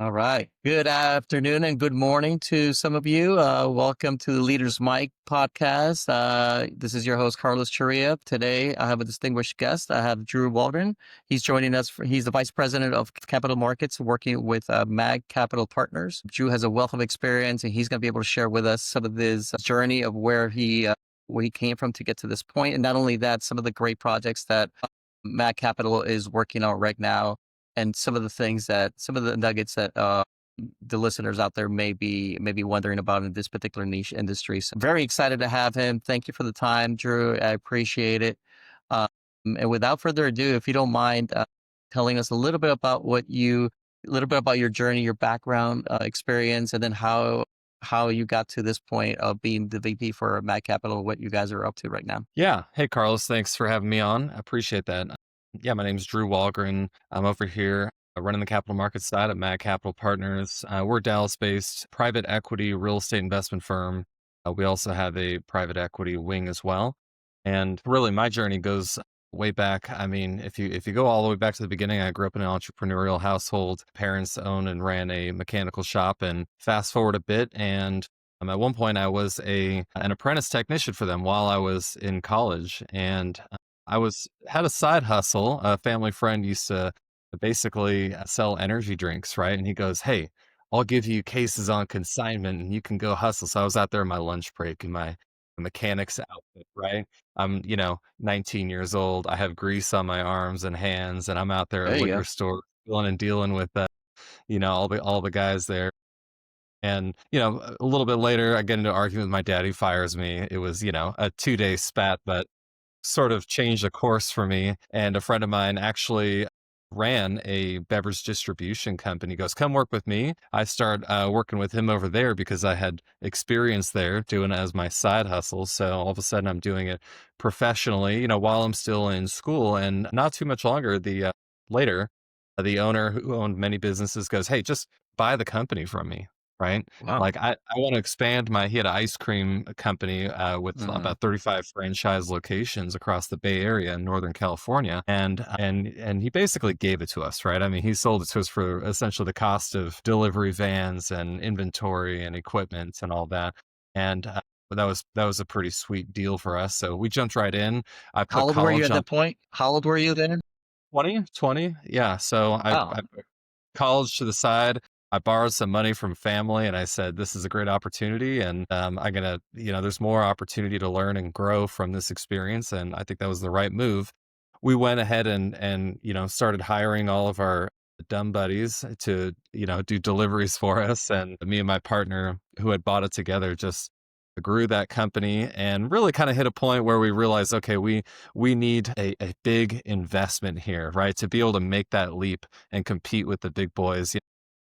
All right. Good afternoon and good morning to some of you. Welcome to the Leaders Mike podcast. This is your host, Carlos Charria. Today, I have a distinguished guest. I have Drew Walgren. He's joining us. He's the vice president of capital markets, working with MAG Capital Partners. Drew has a wealth of experience, and he's going to be able to share with us some of his journey of where he came from to get to this point. And not only that, some of the great projects that MAG Capital is working on right now and some of the nuggets that the listeners out there may be wondering about in this particular niche industry. So very excited to have him. Thank you for the time, Drew. I appreciate it. And without further ado, if you don't mind telling us a little bit about a little bit about your journey, your background, experience, and then how you got to this point of being the VP for Mac Capital, what you guys are up to right now. Yeah. Hey, Carlos, thanks for having me on. I appreciate that. Yeah, my name's Drew Walgren. I'm over here running the capital markets side at MAG Capital Partners. We're a Dallas-based private equity real estate investment firm. We also have a private equity wing as well. And really, my journey goes way back. I mean, if you go all the way back to the beginning, I grew up in an entrepreneurial household. Parents owned and ran a mechanical shop. And fast forward a bit, and at one point, I was an apprentice technician for them while I was in college, and had a side hustle. A family friend used to basically sell energy drinks, right? And he goes, "Hey, I'll give you cases on consignment, and you can go hustle." So I was out there in my lunch break in my mechanic's outfit, right? I'm 19 years old. I have grease on my arms and hands, and I'm out there at There a you liquor go. store dealing and dealing with all the guys there. And, a little bit later, I get into an argument with my dad. He fires me. It was, a 2-day spat, but sort of changed the course for me. And a friend of mine actually ran a beverage distribution company. He goes, "Come work with me." I start working with him over there because I had experience there doing it as my side hustle. So all of a sudden I'm doing it professionally, while I'm still in school. And not too much longer, later, the owner who owned many businesses goes, "Hey, just buy the company from me." Right. Wow. Like I want to expand he had an ice cream company with Mhm. about 35 franchise locations across the Bay Area in Northern California. And he basically gave it to us, right? I mean, he sold it to us for essentially the cost of delivery vans and inventory and equipment and all that. And that was a pretty sweet deal for us. So we jumped right in. I How put old were you college at on that point? How old were you then? 20. Yeah. So Wow. I put college to the side. I borrowed some money from family and I said, "This is a great opportunity. And I'm going to, there's more opportunity to learn and grow from this experience." And I think that was the right move. We went ahead and started hiring all of our dumb buddies to, do deliveries for us. And me and my partner who had bought it together just grew that company and really kind of hit a point where we realized, okay, we need a big investment here, right? To be able to make that leap and compete with the big boys.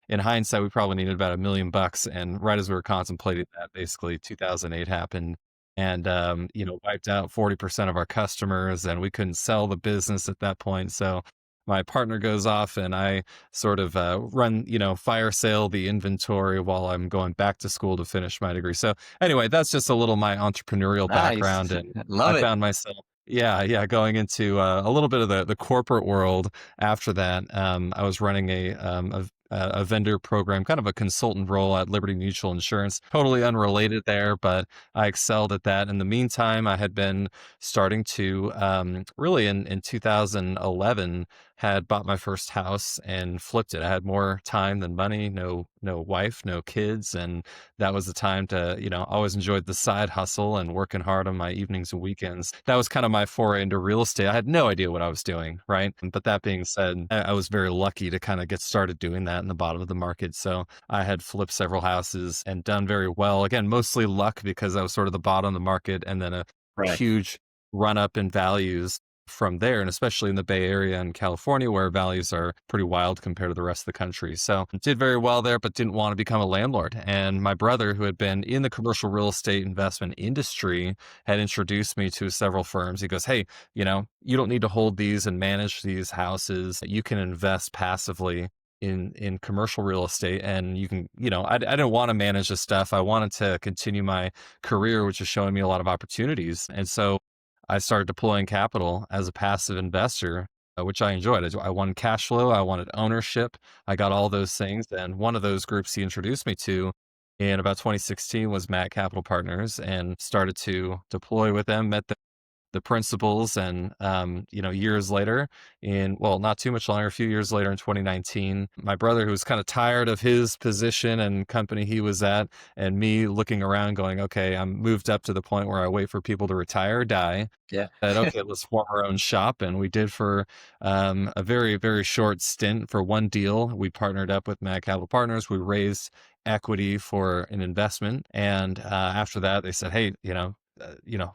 In hindsight, we probably needed about $1 million. And right as we were contemplating that, basically 2008 happened and, wiped out 40% of our customers and we couldn't sell the business at that point. So my partner goes off and I sort of run, fire sale the inventory while I'm going back to school to finish my degree. So anyway, that's just a little my entrepreneurial background. Nice. And I Love it. found myself, yeah, going into a little bit of the corporate world after that. I was running a vendor program, kind of a consultant role at Liberty Mutual Insurance. Totally unrelated there, but I excelled at that. In the meantime, I had been starting to really in 2011 had bought my first house and flipped it. I had more time than money, no wife, no kids, and that was the time to, always enjoyed the side hustle and working hard on my evenings and weekends. That was kind of my foray into real estate. I had no idea what I was doing, right? But that being said, I was very lucky to kind of get started doing that in the bottom of the market. So I had flipped several houses and done very well. Again, mostly luck because I was sort of the bottom of the market and then a Right. huge run up in values from there, and especially in the Bay Area and California, where values are pretty wild compared to the rest of the country. So did very well there, but didn't want to become a landlord. And my brother, who had been in the commercial real estate investment industry, had introduced me to several firms. He goes, "Hey, you don't need to hold these and manage these houses. You can invest passively in commercial real estate and you can, I didn't want to manage this stuff. I wanted to continue my career, which is showing me a lot of opportunities. And so I started deploying capital as a passive investor which I enjoyed. I wanted cash flow, I wanted ownership, I got all those things. And one of those groups he introduced me to in about 2016 was Matt Capital Partners, and started to deploy with them, met the principals. And years later, not too much longer, a few years later in 2019, my brother, who was kind of tired of his position and company he was at, and me looking around going, okay, I'm moved up to the point where I wait for people to retire or die, Yeah. said, okay, let's form our own shop. And we did for a very, very short stint. For one deal, we partnered up with Mad Capital Partners. We raised equity for an investment. And after that, they said, hey,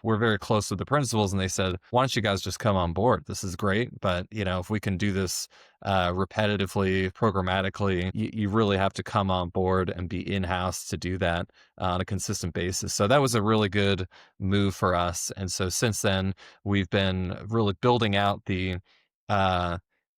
we're very close with the principals. And they said, why don't you guys just come on board? This is great. But, if we can do this repetitively, programmatically, you really have to come on board and be in-house to do that on a consistent basis. So that was a really good move for us. And so since then, we've been really building out the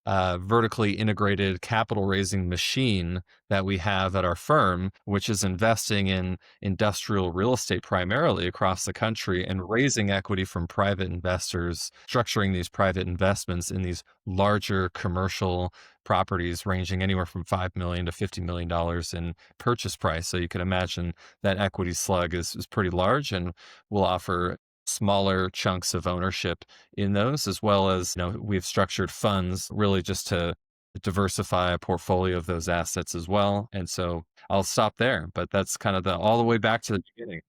uh, vertically integrated capital raising machine that we have at our firm, which is investing in industrial real estate primarily across the country and raising equity from private investors, structuring these private investments in these larger commercial properties ranging anywhere from $5 million to $50 million in purchase price. So you can imagine that equity slug is pretty large, and we'll offer smaller chunks of ownership in those, as well as, we've structured funds really just to diversify a portfolio of those assets as well. And so I'll stop there, but that's kind of the all the way back to the beginning.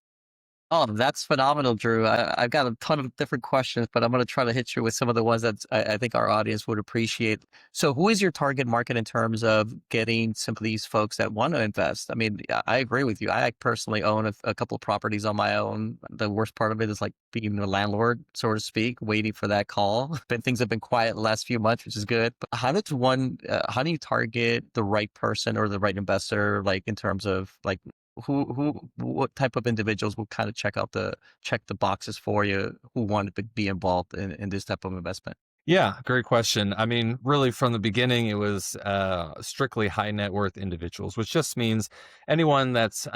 Oh, that's phenomenal, Drew. I've got a ton of different questions, but I'm going to try to hit you with some of the ones that I think our audience would appreciate. So, who is your target market in terms of getting some of these folks that want to invest? I mean, I agree with you. I personally own a couple of properties on my own. The worst part of it is like being the landlord, so to speak, waiting for that call. But things have been quiet the last few months, which is good. But how do you target the right person or the right investor, like in terms of like what type of individuals will kind of check the boxes for you who want to be involved in this type of investment? Yeah, great question. I mean, really, from the beginning, it was strictly high net worth individuals, which just means anyone that's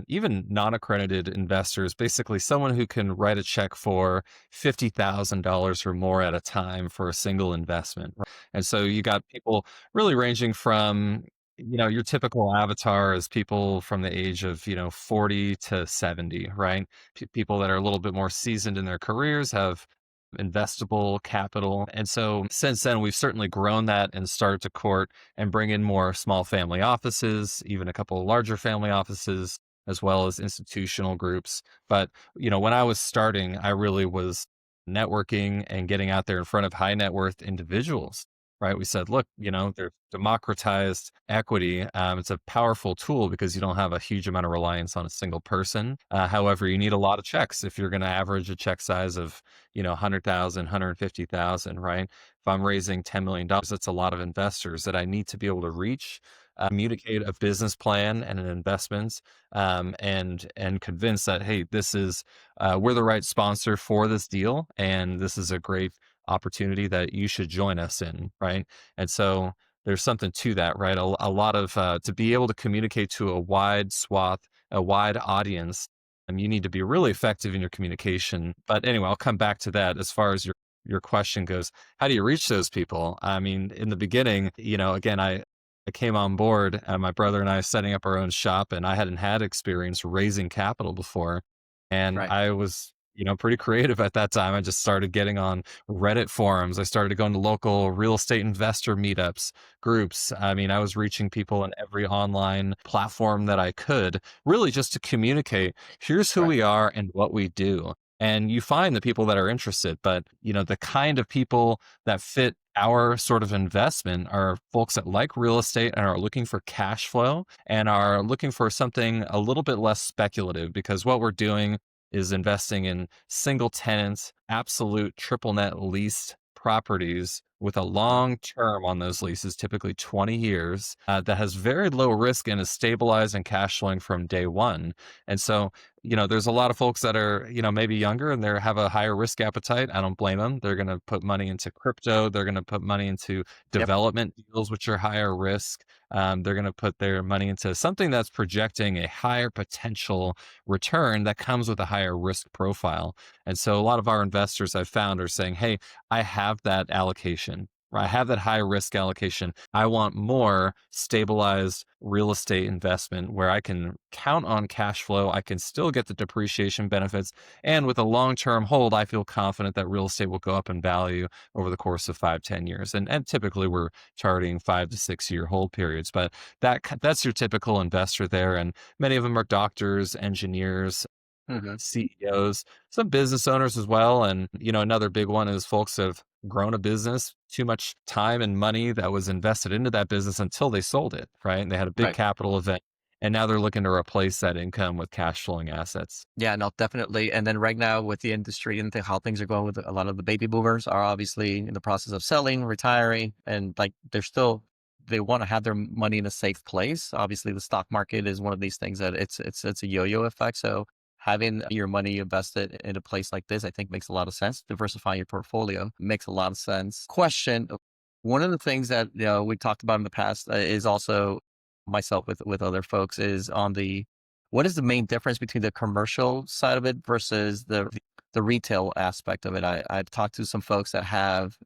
even non accredited investors, basically someone who can write a check for $50,000 or more at a time for a single investment. Right? And so you got people really ranging from, your typical avatar is people from the age of, 40 to 70, right? People that are a little bit more seasoned in their careers, have investable capital. And so since then, we've certainly grown that and started to court and bring in more small family offices, even a couple of larger family offices, as well as institutional groups. But, when I was starting, I really was networking and getting out there in front of high net worth individuals. Right. We said, look, there's democratized equity. It's a powerful tool because you don't have a huge amount of reliance on a single person. However, you need a lot of checks if you're going to average a check size of 100,000, 150,000, right? If I'm raising $10 million, that's a lot of investors that I need to be able to reach, communicate a business plan and an investments, and convince that, hey, this is we're the right sponsor for this deal, and this is a great opportunity that you should join us in, right? And so there's something to that, right? A lot of to be able to communicate to a wide swath, a wide audience, you need to be really effective in your communication. But anyway, I'll come back to that. As far as your question goes, how do you reach those people? I mean, in the beginning, again, I came on board, my brother and I setting up our own shop, and I hadn't had experience raising capital before. And Right. I was, pretty creative at that time. I just started getting on Reddit forums. I started going to local real estate investor meetups, groups. I mean, I was reaching people on every online platform that I could, really just to communicate, here's who Right. we are and what we do. And you find the people that are interested, but the kind of people that fit our sort of investment are folks that like real estate and are looking for cash flow and are looking for something a little bit less speculative, because what we're doing is investing in single tenants, absolute triple net leased properties with a Wow. long term on those leases, typically 20 years, that has very low risk and is stabilized and cash flowing from day one. And so, there's a lot of folks that are, maybe younger and they have a higher risk appetite. I don't blame them. They're going to put money into crypto. They're going to put money into Yep. development deals, which are higher risk. They're going to put their money into something that's projecting a higher potential return that comes with a higher risk profile. And so a lot of our investors I've found are saying, hey, I have that allocation. I have that high risk allocation. I want more stabilized real estate investment where I can count on cash flow. I can still get the depreciation benefits. And with a long term hold, I feel confident that real estate will go up in value over the course of 5, 10 years. And typically we're targeting 5 to 6 year hold periods. But that's your typical investor there. And many of them are doctors, engineers, Hmm. CEOs, some business owners as well. And, another big one is folks have grown a business, too much time and money that was invested into that business until they sold it, right? And they had a big Right. capital event. And now they're looking to replace that income with cash flowing assets. Yeah, no, definitely. And then right now with the industry and how things are going with a lot of the baby boomers are obviously in the process of selling, retiring, and like they want to have their money in a safe place. Obviously, the stock market is one of these things that it's a yo-yo effect. So having your money invested in a place like this, I think makes a lot of sense. Diversifying your portfolio makes a lot of sense. Question: one of the things that we talked about in the past is also myself with other folks is on the what is the main difference between the commercial side of it versus the retail aspect of it? I've talked to some folks that have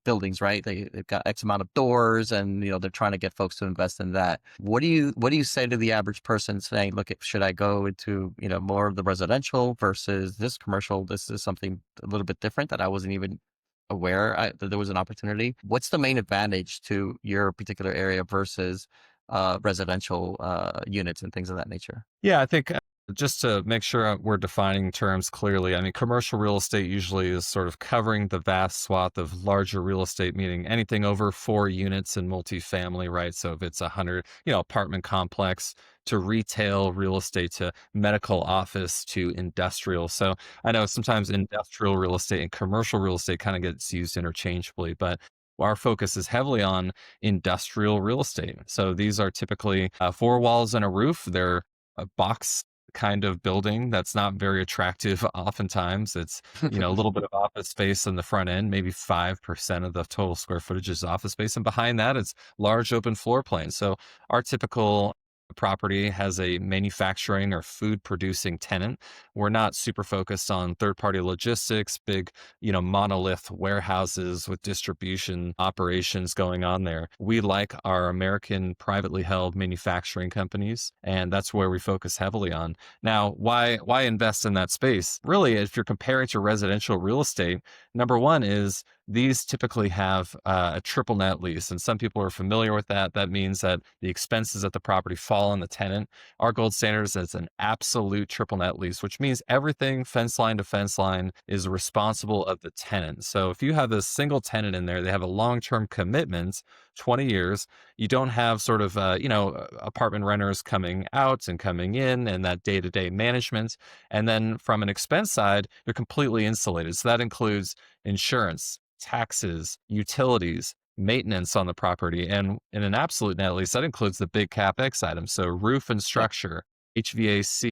buildings, right? They've got X amount of doors and they're trying to get folks to invest in that. What do you say to the average person saying, look, should I go into, more of the residential versus this commercial? This is something a little bit different that I wasn't even aware that there was an opportunity. What's the main advantage to your particular area versus residential units and things of that nature? Yeah, I think just to make sure we're defining terms clearly, I mean, commercial real estate usually is sort of covering the vast swath of larger real estate, meaning anything over 4 units in multifamily, right? So if it's 100, apartment complex to retail real estate to medical office to industrial. So I know sometimes industrial real estate and commercial real estate kind of gets used interchangeably, but our focus is heavily on industrial real estate. So these are typically 4 walls and a roof. They're a box kind of building that's not very attractive oftentimes. It's, a little bit of office space in the front end, maybe 5% of the total square footage is office space. And behind that, it's large open floor planes. So our typical property has a manufacturing or food producing tenant. We're not super focused on third party logistics, big, monolith warehouses with distribution operations going on there. We like our American privately held manufacturing companies, and that's where we focus heavily on. Now, why invest in that space? Really, if you're comparing to residential real estate, number one is these typically have a triple net lease, and some people are familiar with that. That means that the expenses at the property fall on the tenant. Our gold standard is an absolute triple net lease, which means everything fence line to fence line is responsible of the tenant. So if you have a single tenant in there, they have a long-term commitment, 20 years. You don't have sort of apartment renters coming out and coming in and that day-to-day management. And then from an expense side, you're completely insulated. So that includes insurance, taxes, utilities, maintenance on the property. And in an absolute net lease, that includes the big CapEx items. So roof and Yeah. structure, HVAC,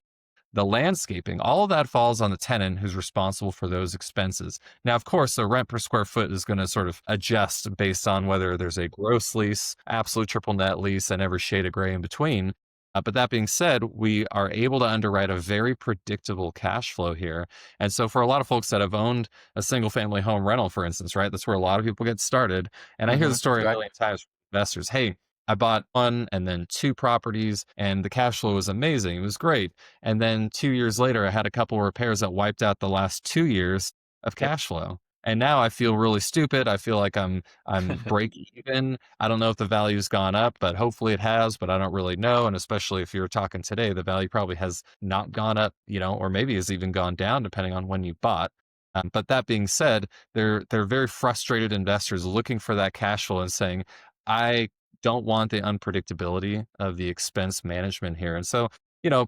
the landscaping, all of that falls on the tenant who's responsible for those expenses. Now, of course, the rent per square foot is going to sort of adjust based on whether there's a gross lease, absolute triple net lease, and every shade of gray in between. But that being said, we are able to underwrite a very predictable cash flow here. And so, for a lot of folks that have owned a single family home rental, for instance, right, that's where a lot of people get started. And I hear the story a Right. million times from investors. Hey, I bought one and then two properties, and the cash flow was amazing. It was great. And then 2 years later, I had a couple of repairs that wiped out the last 2 years of Yep. cash flow. And now I feel really stupid. I feel like I'm break even. I don't know if the value's gone up, but hopefully it has, but I don't really know. And especially if you're talking today, the value probably has not gone up, or maybe has even gone down depending on when you bought. But that being said, they're very frustrated investors looking for that cash flow and saying, I don't want the unpredictability of the expense management here. And so,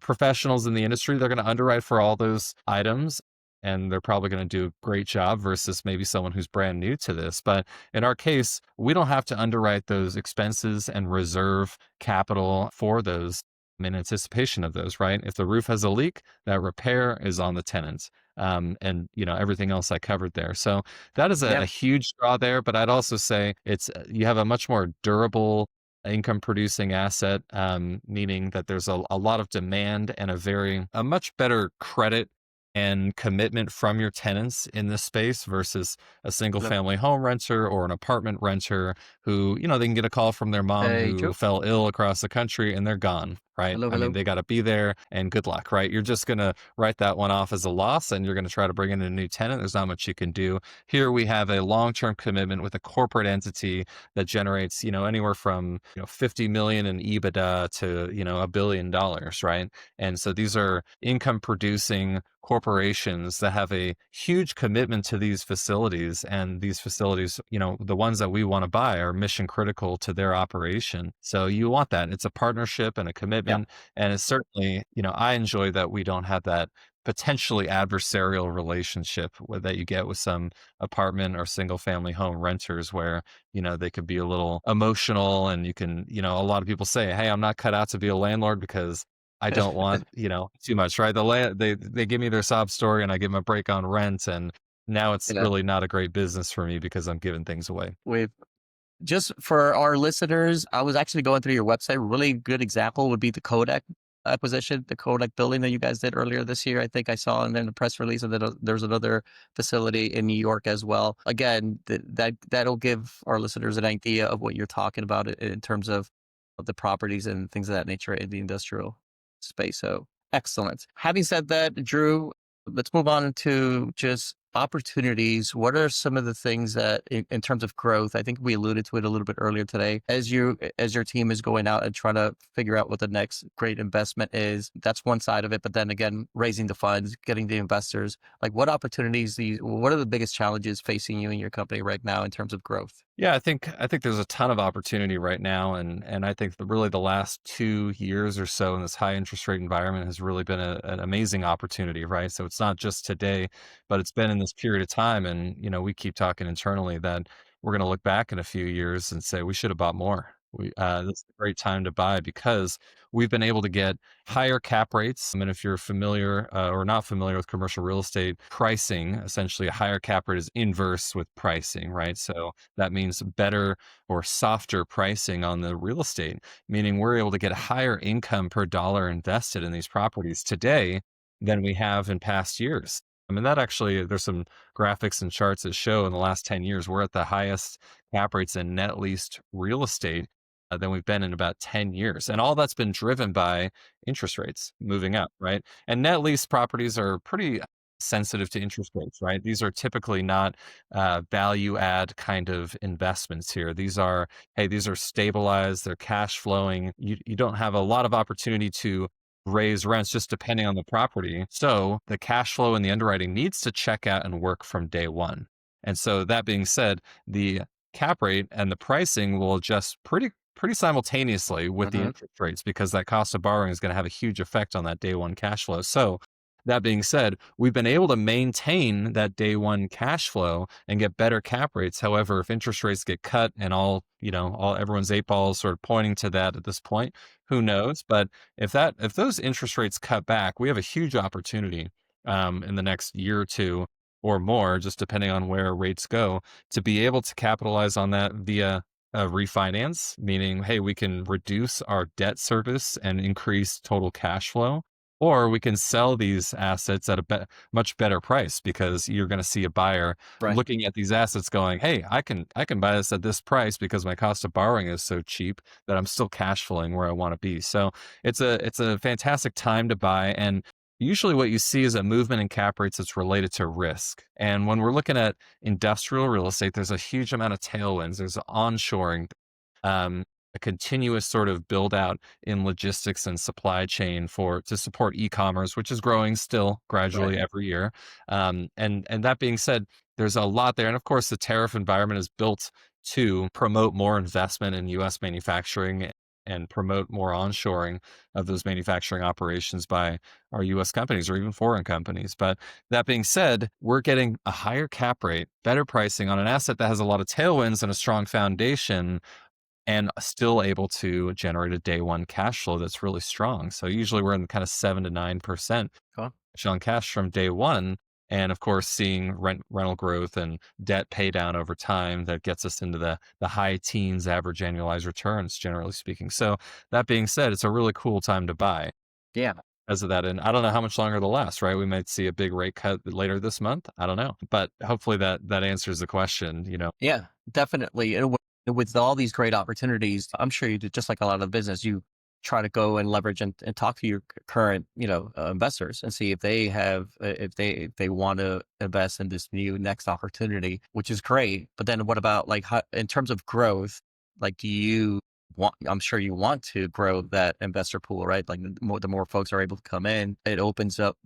professionals in the industry, they're going to underwrite for all those items and they're probably going to do a great job versus maybe someone who's brand new to this. But in our case, we don't have to underwrite those expenses and reserve capital for those in anticipation of those, right? If the roof has a leak, that repair is on the tenant. And everything else I covered there. So that is a Yeah. huge draw there. But I'd also say it's you have a much more durable income producing asset, meaning that there's a lot of demand and a much better credit and commitment from your tenants in this space versus a single Love, family home renter or an apartment renter who, they can get a call from their mom hey, who Drew. fell ill across the country and they're gone, right? Hello, I mean, hello. they got to be there and good luck, right? You're just going to write that one off as a loss and you're going to try to bring in a new tenant. There's not much you can do. Here we have a long-term commitment with a corporate entity that generates, anywhere from, 50 million in EBITDA to, $1 billion, right? And so these are income producing corporations that have a huge commitment to these facilities. And these facilities, the ones that we want to buy are mission critical to their operation. So you want that. It's a partnership and a Yeah. commitment. And it's certainly, I enjoy that we don't have that potentially adversarial relationship that you get with some apartment or single family home renters where they could be a little emotional and you can a lot of people say, hey, I'm not cut out to be a landlord because I don't want, too much, right? They give me their sob story and I give them a break on rent, and now it's Yeah. really not a great business for me because I'm giving things away. We've just for our listeners, I was actually going through your website. Really good example would be the Kodak acquisition, the Kodak building that you guys did earlier this year. I think I saw in the press release, and then there's another facility in New York as well. Again, that'll give our listeners an idea of what you're talking about in terms of the properties and things of that nature in the industrial space. So excellent. Having said that, Drew, let's move on to just opportunities. What are some of the things that in terms of growth, I think we alluded to it a little bit earlier today, as your team is going out and trying to figure out what the next great investment is, that's one side of it. But then again, raising the funds, getting the investors, like what opportunities what are the biggest challenges facing you and your company right now in terms of growth? Yeah, I think there's a ton of opportunity right now, and I think really the last 2 years or so in this high interest rate environment has really been an amazing opportunity, right? So it's not just today, but it's been in this period of time, and we keep talking internally that we're going to look back in a few years and say we should have bought more. This is a great time to buy because we've been able to get higher cap rates. I mean, if you're familiar or not familiar with commercial real estate pricing, essentially a higher cap rate is inverse with pricing, right? So that means better or softer pricing on the real estate, meaning we're able to get a higher income per dollar invested in these properties today than we have in past years. I mean, that actually, there's some graphics and charts that show in the last 10 years, we're at the highest cap rates in net leased real estate than we've been in about 10 years. And all that's been driven by interest rates moving up, right? And net lease properties are pretty sensitive to interest rates, right? These are typically not value add kind of investments here. These are stabilized, they're cash flowing. You don't have a lot of opportunity to raise rents just depending on the property. So the cash flow and the underwriting needs to check out and work from day one. And so that being said, the cap rate and the pricing will adjust pretty simultaneously with the Hmm. interest rates because that cost of borrowing is going to have a huge effect on that day one cash flow. So that being said, we've been able to maintain that day one cash flow and get better cap rates. However, if interest rates get cut and all everyone's eight balls sort of pointing to that at this point, who knows? But if those interest rates cut back, we have a huge opportunity in the next year or two or more, just depending on where rates go, to be able to capitalize on that via a refinance, meaning, hey, we can reduce our debt service and increase total cash flow, or we can sell these assets at a much better price because you're going to see a buyer Right. looking at these assets going, hey, I can buy this at this price because my cost of borrowing is so cheap that I'm still cash flowing where I want to be. So it's a fantastic time to buy. And usually what you see is a movement in cap rates that's related to risk. And when we're looking at industrial real estate, there's a huge amount of tailwinds. There's onshoring, a continuous sort of build out in logistics and supply chain to support e-commerce, which is growing still Right. gradually every year. And that being said, there's a lot there. And of course, the tariff environment is built to promote more investment in U.S. manufacturing and promote more onshoring of those manufacturing operations by our US companies or even foreign companies. But that being said, we're getting a higher cap rate, better pricing on an asset that has a lot of tailwinds and a strong foundation and still able to generate a day one cash flow that's really strong. So usually we're in kind of 7 to 9% Cool. on cash from day one. And of course, seeing rental growth and debt pay down over time that gets us into the high teens average annualized returns, generally speaking. So that being said, it's a really cool time to buy. Yeah. because of that. And I don't know how much longer they'll last, right? We might see a big rate cut later this month. I don't know, but hopefully that answers the question. Yeah, definitely. And with all these great opportunities, I'm sure you do just like a lot of business. You try to go and leverage and talk to your current, investors and see if they have, if they want to invest in this new next opportunity, which is great. But then what about like how, in terms of growth? Like, do you want? I'm sure you want to grow that investor pool, right? Like the more folks are able to come in, it opens up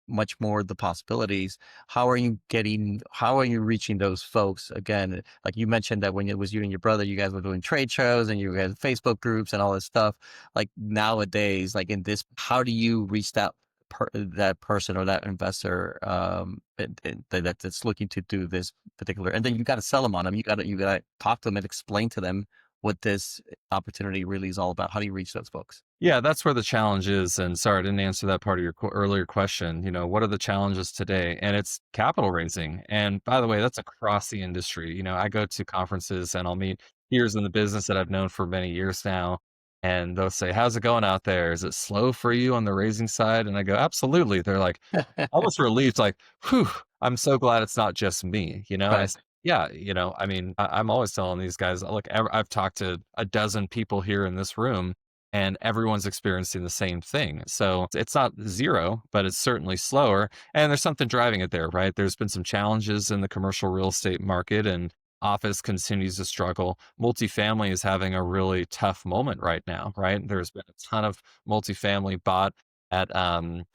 much more the possibilities. How are you reaching those folks again? Like you mentioned that when it was you and your brother, you guys were doing trade shows and you had Facebook groups and all this stuff. Like nowadays, like in this, how do you reach that person or that investor that's looking to do this particular, and then you got to sell them on them. You got to talk to them and explain to them what this opportunity really is all about. How do you reach those folks? Yeah, that's where the challenge is. And sorry, I didn't answer that part of your earlier question. What are the challenges today? And it's capital raising. And by the way, that's across the industry. I go to conferences and I'll meet peers in the business that I've known for many years now. And they'll say, "How's it going out there? Is it slow for you on the raising side?" And I go, "Absolutely." They're like, almost relieved, like, "Whew, I'm so glad it's not just me." And I Right. said, "Yeah, I'm always telling these guys, look, I've talked to a dozen people here in this room and everyone's experiencing the same thing. So it's not zero, but it's certainly slower. And there's something driving it there, right? There's been some challenges in the commercial real estate market, and office continues to struggle. Multifamily is having a really tough moment right now, right? There's been a ton of multifamily bought at and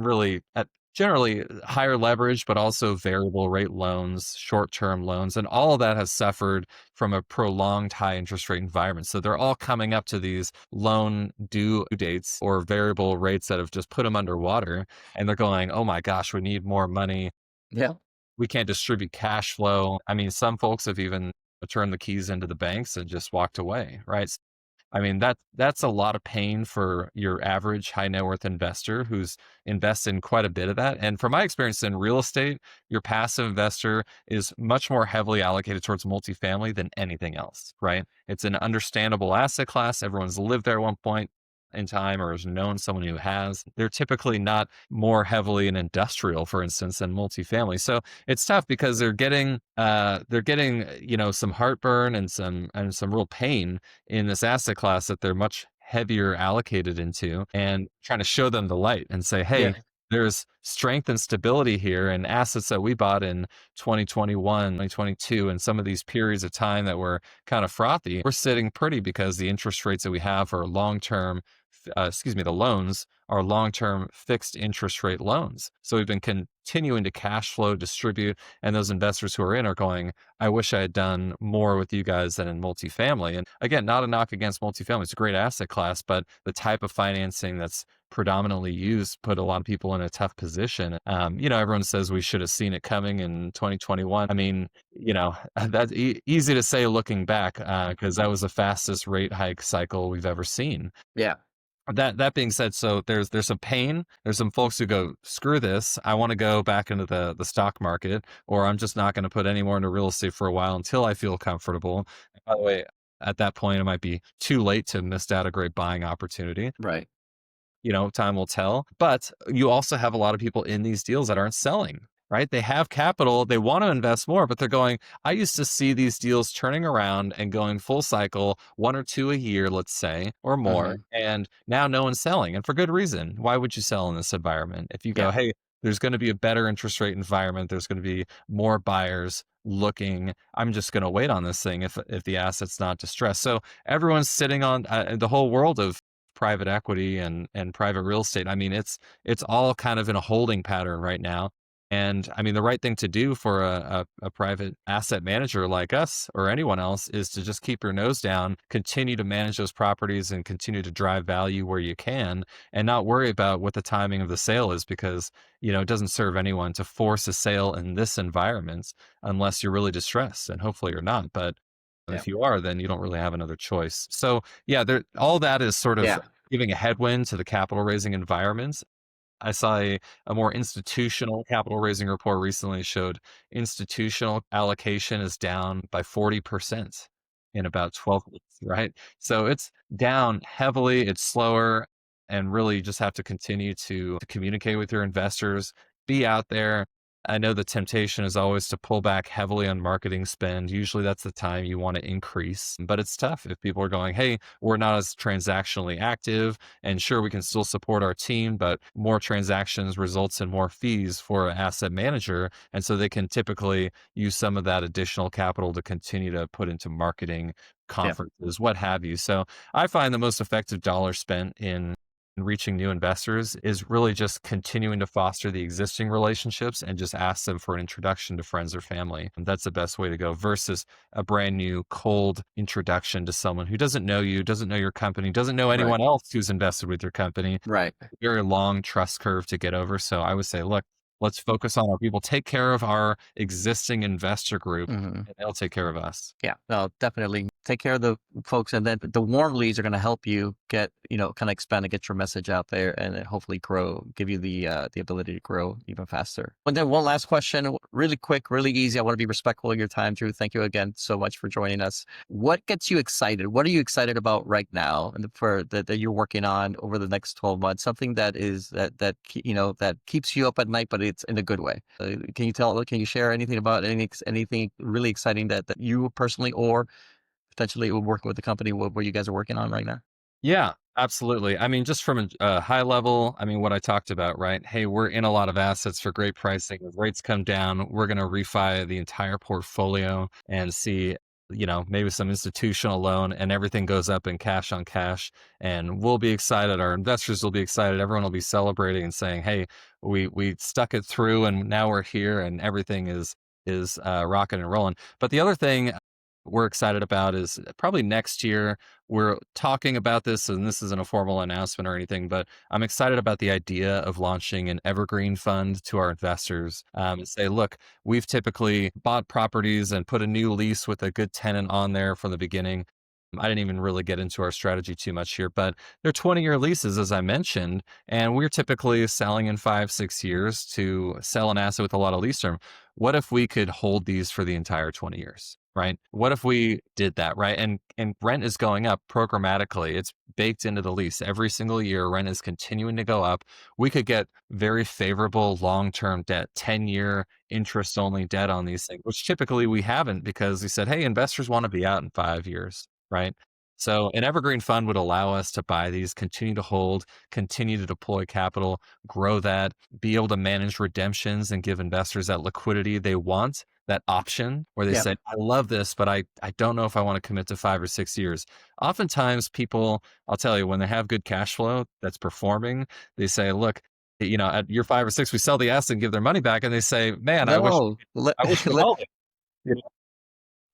really at generally higher leverage, but also variable rate loans, short-term loans, and all of that has suffered from a prolonged high interest rate environment. So they're all coming up to these loan due dates or variable rates that have just put them underwater. And they're going, "Oh my gosh, we need more money. Yeah. We can't distribute cash flow." I mean, some folks have even turned the keys into the banks and just walked away, right? I mean, that's a lot of pain for your average high net worth investor who's invested in quite a bit of that. And from my experience in real estate, your passive investor is much more heavily allocated towards multifamily than anything else, right? It's an understandable asset class. Everyone's lived there at one point in time or has known someone who has. They're typically not more heavily in industrial, for instance, than multifamily. So it's tough because they're getting some heartburn and some real pain in this asset class that they're much heavier allocated into, and trying to show them the light and say, "Hey, Yeah. there's strength and stability here, and assets that we bought in 2021, 2022, and some of these periods of time that were kind of frothy, we're sitting pretty because the interest rates that we have are long-term, the loans are long-term fixed interest rate loans. So we've been continuing to cash flow distribute, and those investors who are in are going, I wish I had done more with you guys than in multifamily." And again, not a knock against multifamily. It's a great asset class, but the type of financing that's predominantly used put a lot of people in a tough position. Everyone says we should have seen it coming in 2021. I mean, that's easy to say looking back, because that was the fastest rate hike cycle we've ever seen. Yeah. That being said, so there's some pain. There's some folks who go, "Screw this. I want to go back into the stock market, or I'm just not going to put any more into real estate for a while until I feel comfortable." And by the way, at that point, it might be too late to miss out a great buying opportunity. Right. Time will tell. But you also have a lot of people in these deals that aren't selling, right? They have capital, they want to invest more, but they're going, "I used to see these deals turning around and going full cycle, one or two a year, let's say, or more. Hmm. And now no one's selling. And for good reason. Why would you sell in this environment? If you go, Yeah. hey, there's going to be a better interest rate environment, there's going to be more buyers looking. I'm just going to wait on this thing if the asset's not distressed." So everyone's sitting on the whole world of private equity and private real estate. I mean, it's all kind of in a holding pattern right now. And I mean, the right thing to do for a private asset manager like us or anyone else is to just keep your nose down, continue to manage those properties and continue to drive value where you can, and not worry about what the timing of the sale is, because, it doesn't serve anyone to force a sale in this environment unless you're really distressed. And hopefully you're not. But Yeah. if you are, then you don't really have another choice. So yeah, all that is sort of Yeah. giving a headwind to the capital raising environments. I saw a more institutional capital raising report recently showed institutional allocation is down by 40% in about 12 weeks, right? So it's down heavily, it's slower. and really you just have to continue to communicate with your investors, be out there. I know the temptation is always to pull back heavily on marketing spend. Usually that's the time you want to increase, but it's tough if people are going, hey, we're not as transactionally active. And sure, we can still support our team, but more transactions results in more fees for an asset manager. And so they can typically use some of that additional capital to continue to put into marketing, Yeah. conferences, what have you. So I find the most effective dollar spent in reaching new investors is really just continuing to foster the existing relationships and just ask them for an introduction to friends or family. And that's the best way to go versus a brand new cold introduction to someone who doesn't know you, doesn't know your company, doesn't know Right. anyone else who's invested with your company. Right. Very long trust curve to get over. So I would say, look, let's focus on our people, take care of our existing investor group, Mhm. and they'll take care of us. Yeah, no, definitely take care of the folks, and then the warm leads are going to help you get, kind of expand and get your message out there, and then hopefully grow, give you the ability to grow even faster. And then one last question, really quick, really easy. I want to be respectful of your time, Drew. Thank you again so much for joining us. What gets you excited? What are you excited about right now, and for that you're working on over the next 12 months? Something that is that keeps you up at night, but it's in a good way. Can you share anything about anything really exciting that you personally or potentially working with the company where you guys are working on right now? Yeah, absolutely. I mean, just from a high level, I mean, what I talked about, right? Hey, we're in a lot of assets for great pricing. If rates come down, we're going to refi the entire portfolio and see, maybe some institutional loan and everything goes up in cash on cash. And we'll be excited. Our investors will be excited. Everyone will be celebrating and saying, hey, we stuck it through and now we're here and everything is rocking and rolling. But the other thing we're excited about is probably next year we're talking about this, and this isn't a formal announcement or anything, but I'm excited about the idea of launching an evergreen fund to our investors and say, look, we've typically bought properties and put a new lease with a good tenant on there from the beginning. I didn't even really get into our strategy too much here, but they're 20-year leases, as I mentioned, and we're typically selling in 5, 6 years to sell an asset with a lot of lease term. What if we could hold these for the entire 20 years? Right? What if we did that, right? And rent is going up programmatically. It's baked into the lease. Every single year, rent is continuing to go up. We could get very favorable long-term debt, 10-year interest-only debt on these things, which typically we haven't because we said, hey, investors want to be out in 5 years, right? So an evergreen fund would allow us to buy these, continue to hold, continue to deploy capital, grow that, be able to manage redemptions and give investors that liquidity they want, that option where they Yeah. say, I love this, but I don't know if I want to commit to 5 or 6 years. Oftentimes people, I'll tell you, when they have good cash flow that's performing, they say, look, at year 5 or 6, we sell the asset and give their money back. And they say, man, No, I wish we let, held it.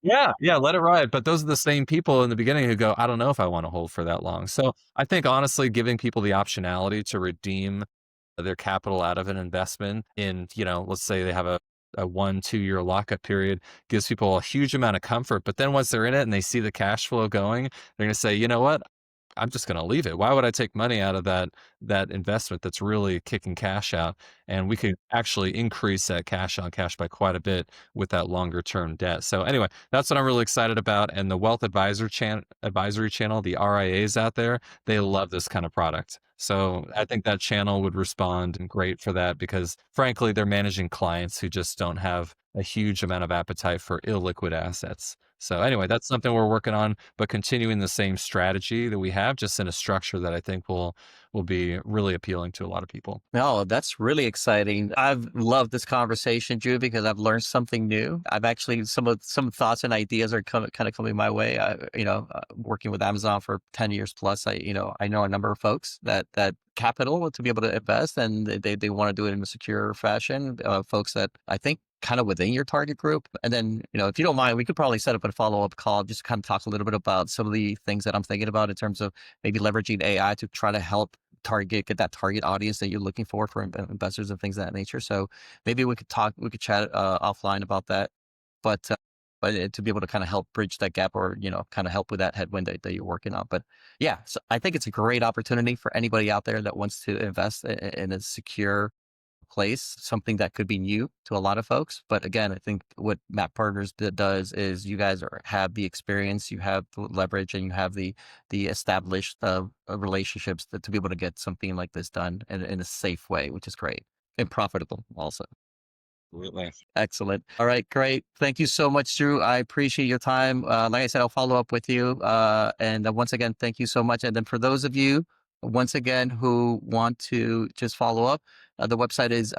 Yeah, yeah, let it ride. But those are the same people in the beginning who go, I don't know if I want to hold for that long. So I think honestly, giving people the optionality to redeem their capital out of an investment in, let's say they have a 1, 2 year lockup period gives people a huge amount of comfort. But then once they're in it and they see the cash flow going, they're going to say, you know what? I'm just going to leave it. Why would I take money out of that investment that's really kicking cash out? And we could actually increase that cash on cash by quite a bit with that longer term debt. So anyway, that's what I'm really excited about. And the wealth advisory channel, the RIAs out there, they love this kind of product. So I think that channel would respond great for that because frankly, they're managing clients who just don't have a huge amount of appetite for illiquid assets. So anyway, that's something we're working on, but continuing the same strategy that we have, just in a structure that I think will be really appealing to a lot of people. No, that's really exciting. I've loved this conversation, Drew, because I've learned something new. I've actually some thoughts and ideas are kind of coming my way. Working with Amazon for 10 years plus, I know a number of folks that capital to be able to invest, and they want to do it in a secure fashion. Folks that I think kind of within your target group. And then, if you don't mind, we could probably set up a follow-up call, just kind of talk a little bit about some of the things that I'm thinking about in terms of maybe leveraging AI to try to help get that target audience that you're looking for investors and things of that nature. So maybe we could chat offline about that. But to be able to kind of help bridge that gap, or kind of help with that headwind that you're working on. But yeah, so I think it's a great opportunity for anybody out there that wants to invest in a secure place, something that could be new to a lot of folks. But again, I think what Map Partners does is you guys have the experience, you have the leverage, and you have the established relationships to be able to get something like this done in a safe way, which is great and profitable also. Absolutely. Excellent. All right, great. Thank you so much, Drew. I appreciate your time. Like I said, I'll follow up with you. And once again, thank you so much. And then for those of you, once again, who want to just follow up, the website is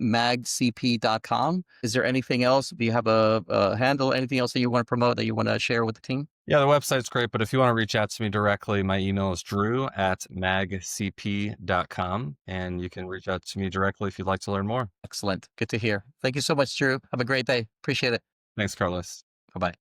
magcp.com. Is there anything else? Do you have a handle, anything else that you want to promote, that you want to share with the team? Yeah, the website's great, but if you want to reach out to me directly, my email is drew@magcp.com, and you can reach out to me directly if you'd like to learn more. Excellent. Good to hear. Thank you so much, Drew. Have a great day. Appreciate it. Thanks, Carlos. Bye-bye.